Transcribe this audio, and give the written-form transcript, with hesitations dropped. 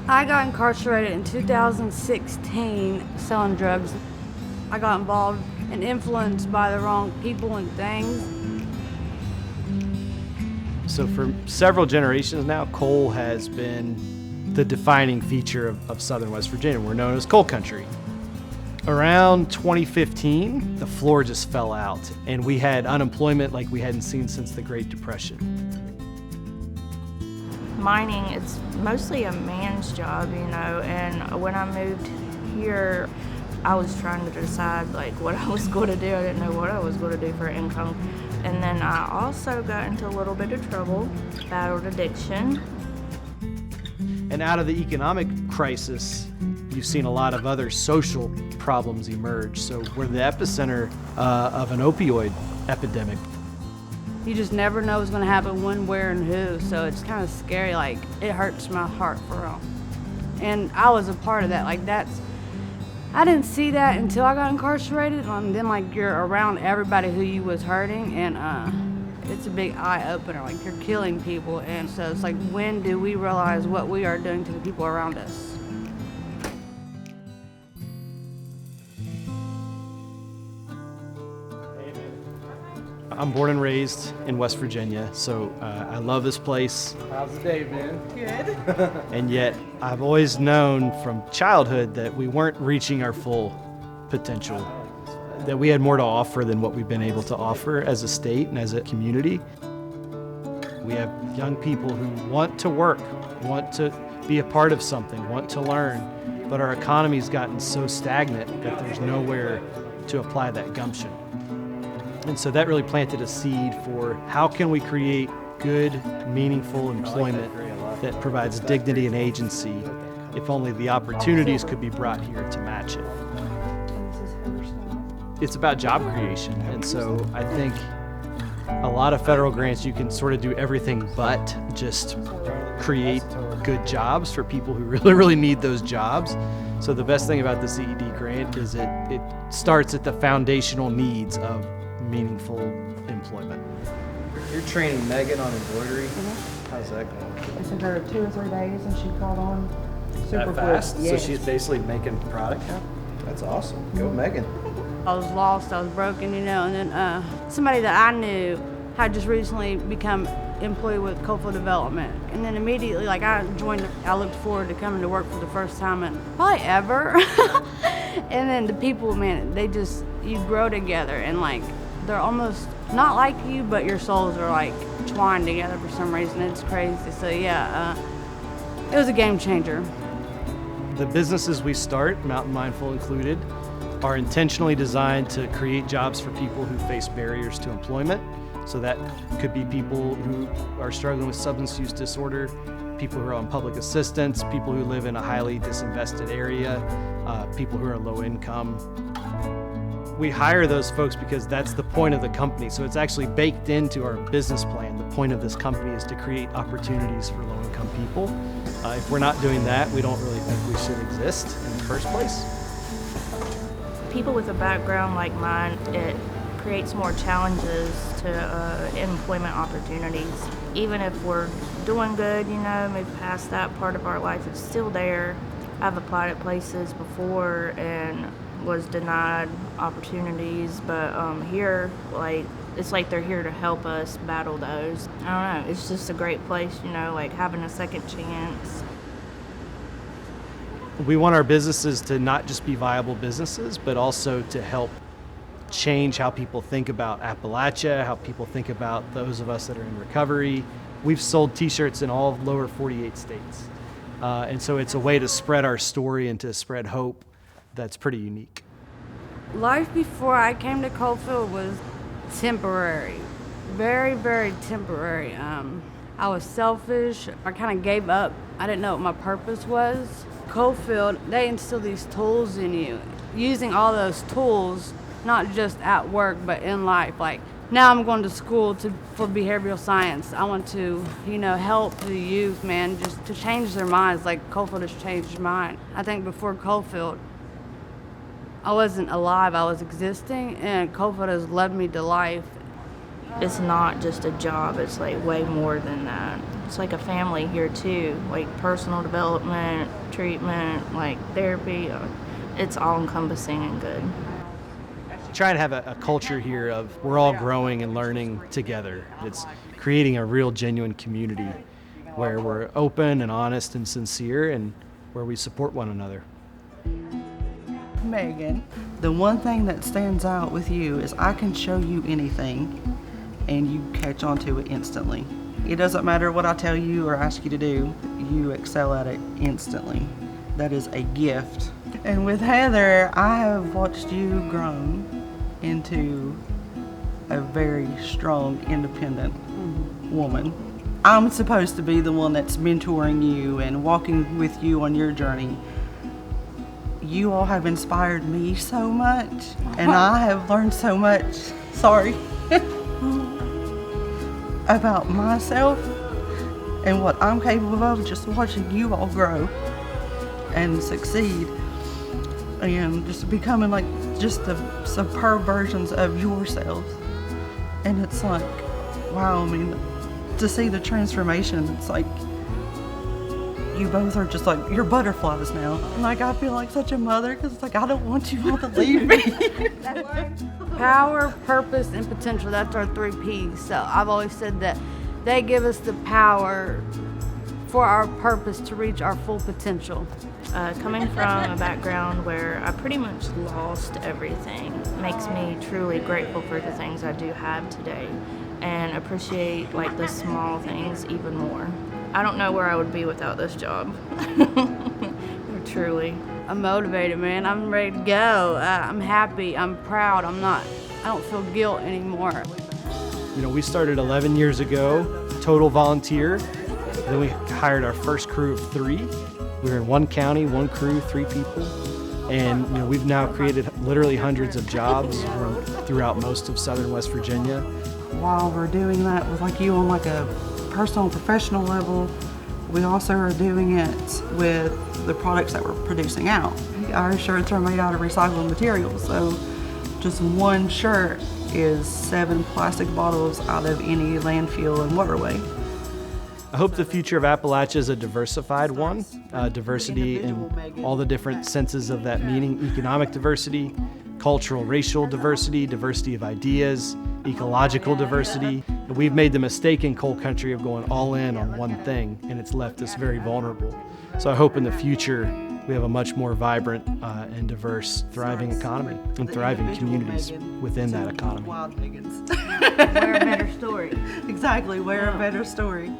I got incarcerated in 2016 selling drugs. I got involved and influenced by the wrong people and things. So for several generations now, coal has been the defining feature of southern West Virginia. We're known as coal country. Around 2015, the floor just fell out, and we had unemployment like we hadn't seen since the Great Depression. Mining, it's mostly a man's job, and when I moved here, I was trying to decide what I was going to do. I didn't know what I was going to do for income. And then I also got into a little bit of trouble, battled addiction. And out of the economic crisis, you've seen a lot of other social problems emerge. So we're the epicenter of an opioid epidemic. You just never know what's going to happen when, where, and who. So it's kind of scary. It hurts my heart for real. And I was a part of that. I didn't see that until I got incarcerated. And then you're around everybody who you was hurting, and it's a big eye opener. You're killing people, and so it's when do we realize what we are doing to the people around us? I'm born and raised in West Virginia, so I love this place. How's the day, man? Good. And yet, I've always known from childhood that we weren't reaching our full potential, that we had more to offer than what we've been able to offer as a state and as a community. We have young people who want to work, want to be a part of something, want to learn, but our economy's gotten so stagnant that there's nowhere to apply that gumption. And so that really planted a seed for how can we create good, meaningful employment that provides dignity and agency, if only the opportunities could be brought here to match it. It's about job creation, and so I think a lot of federal grants, you can sort of do everything but just create good jobs for people who really need those jobs. So the best thing about the CED grant is it starts at the foundational needs of meaningful employment. You're training Megan on embroidery? How's that going? It took her 2 or 3 days, and she caught on super That fast? quick. So Yeah. she's basically making product now? That's awesome. Go Megan. I was lost, I was broken, and then somebody that I knew had just recently become employee with Coalfield Development. And then immediately, I joined, I looked forward to coming to work for the first time and probably ever. And then the people, man, you grow together, and they're almost not like you, but your souls are twined together for some reason. It's crazy. So yeah, it was a game changer. The businesses we start, Mountain Mindful included, are intentionally designed to create jobs for people who face barriers to employment. So that could be people who are struggling with substance use disorder, people who are on public assistance, people who live in a highly disinvested area, people who are low income. We hire those folks because that's the point of the company. So it's actually baked into our business plan. The point of this company is to create opportunities for low-income people. If we're not doing that, we don't really think we should exist in the first place. People with a background like mine, it creates more challenges to employment opportunities. Even if we're doing good, move past that part of our life, it's still there. I've applied at places before and was denied opportunities, but here, it's they're here to help us battle those. I don't know, it's just a great place, having a second chance. We want our businesses to not just be viable businesses, but also to help change how people think about Appalachia, how people think about those of us that are in recovery. We've sold t-shirts in all of lower 48 states. And so it's a way to spread our story and to spread hope that's pretty unique. Life before I came to Coalfield was temporary, very, very temporary. I was selfish. I kind of gave up. I didn't know what my purpose was. Coalfield, they instill these tools in you. Using all those tools, not just at work, but in life. Now I'm going to school for behavioral science. I want to, help the youth, man, just to change their minds Coalfield has changed mine. I think before Coalfield, I wasn't alive, I was existing, and Coalfield has led me to life. It's not just a job, it's way more than that. It's like a family here too, like personal development, treatment, like therapy. It's all encompassing and good. Trying to have a culture here of we're all growing and learning together. It's creating a real genuine community where we're open and honest and sincere and where we support one another. Megan, the one thing that stands out with you is I can show you anything and you catch on to it instantly. It doesn't matter what I tell you or ask you to do, you excel at it instantly. That is a gift. And with Heather, I have watched you grow into a very strong, independent woman. I'm supposed to be the one that's mentoring you and walking with you on your journey. You all have inspired me so much, and I have learned so much, about myself and what I'm capable of just watching you all grow and succeed and just becoming like just the superb versions of yourselves. And it's like, wow, I mean, to see the transformation, it's like you both are just like, you're butterflies now. Like, I feel like such a mother because it's like, I don't want you all to leave me. Power, purpose, and potential. That's our 3 P's. So I've always said that they give us the power for our purpose to reach our full potential. Coming from a background where I pretty much lost everything makes me truly grateful for the things I do have today and appreciate like the small things even more. I don't know where I would be without this job. Truly. I'm motivated, man. I'm ready to go. I'm happy. I'm proud. I don't feel guilt anymore. You know, we started 11 years ago, total volunteer. Then we hired our first crew of 3. We were in 1 county, 1 crew, 3 people. And you know, we've now created literally hundreds of jobs throughout most of southern West Virginia. While we're doing that with like you on like a personal and professional level, we also are doing it with the products that we're producing out. Our shirts are made out of recycled materials, so just 1 shirt is 7 plastic bottles out of any landfill and waterway. I hope the future of Appalachia is a diversified one, diversity in all the different senses of that meaning, economic diversity, cultural, racial diversity, diversity of ideas, ecological diversity. And we've made the mistake in coal country of going all in on one thing, and it's left us very vulnerable. So I hope in the future we have a much more vibrant and diverse, thriving economy and thriving communities within that economy. Wild Megans. We're a better story. Exactly, we're a better story.